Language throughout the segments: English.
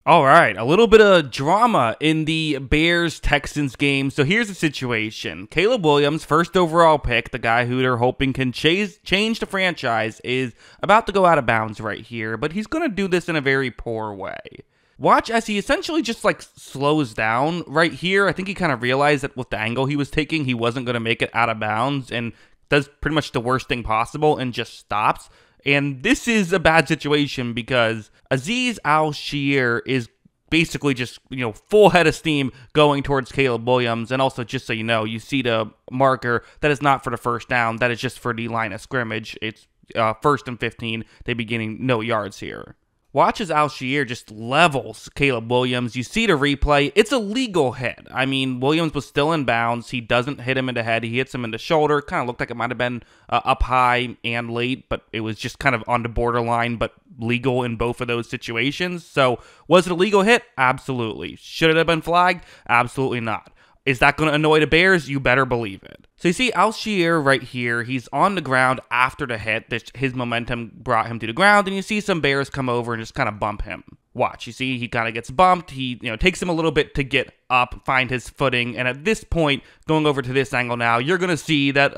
All right, a little bit of drama in the Bears-Texans game. So here's the situation. Caleb Williams, first overall pick, the guy who they're hoping can change the franchise, is about to go out of bounds right here, but he's going to do this in a very poor way. Watch as he essentially just like slows down right here. I think he kind of realized that with the angle he was taking, he wasn't going to make it out of bounds and does pretty much the worst thing possible and just stops. And this is a bad situation because Azeez Al-Shaair is basically just, full head of steam going towards Caleb Williams. And also, just so you know, you see the marker that is not for the first down. That is just for the line of scrimmage. It's 1st and 15. They be getting no yards here. Watch as Al-Shaair just levels Caleb Williams. You see the replay. It's a legal hit. I mean, Williams was still in bounds. He doesn't hit him in the head. He hits him in the shoulder. Kind of looked like it might have been up high and late, but it was just kind of on the borderline, but legal in both of those situations. So, was it a legal hit? Absolutely. Should it have been flagged? Absolutely not. Is that going to annoy the Bears? You better believe it. So you see Al-Shaair right here. He's on the ground after the hit. His momentum brought him to the ground, and you see some Bears come over and just kind of bump him. Watch. You see he kind of gets bumped. He takes him a little bit to get up, find his footing, and at this point, going over to this angle now, you're going to see that,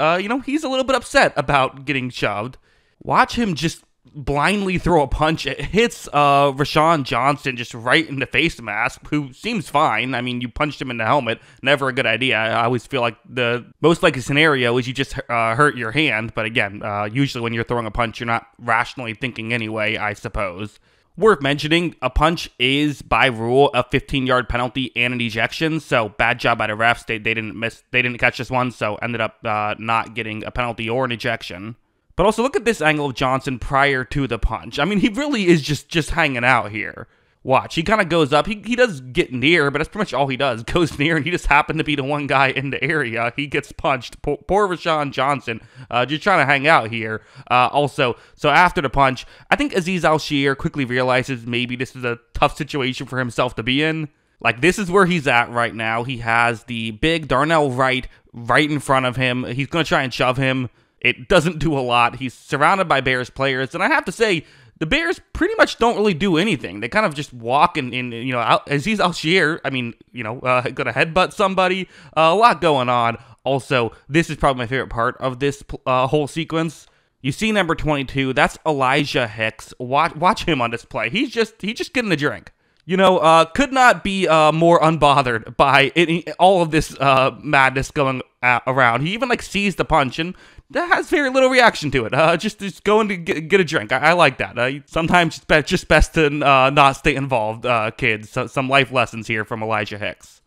he's a little bit upset about getting shoved. Watch him just blindly throw a punch. It hits Rashawn Johnson just right in the face mask, who seems fine. I mean, you punched him in the helmet. Never a good idea. I always feel like the most likely scenario is you just hurt your hand. But again, usually when you're throwing a punch, you're not rationally thinking anyway, I suppose. Worth mentioning, a punch is, by rule, a 15-yard penalty and an ejection. So bad job by the refs. They didn't catch this one, so ended up not getting a penalty or an ejection. But also, look at this angle of Johnson prior to the punch. I mean, he really is just hanging out here. Watch, he kind of goes up. He does get near, but that's pretty much all he does. Goes near, and he just happened to be the one guy in the area. He gets punched. Poor Rashawn Johnson, just trying to hang out here. Also, so after the punch, I think Azeez Al-Shaair quickly realizes maybe this is a tough situation for himself to be in. Like, this is where he's at right now. He has the big Darnell Wright right in front of him. He's going to try and shove him. It doesn't do a lot. He's surrounded by Bears players, and I have to say, the Bears pretty much don't really do anything. They kind of just walk and Azeez Al-Shaair, gonna headbutt somebody. A lot going on. Also, this is probably my favorite part of this whole sequence. You see number 22. That's Elijah Hicks. Watch him on this play. He's just getting a drink. Could not be more unbothered by all of this madness going around. He even sees the punch and that has very little reaction to it. Just going to get a drink. I like that. Sometimes it's just best to not stay involved, kids. So, some life lessons here from Elijah Hicks.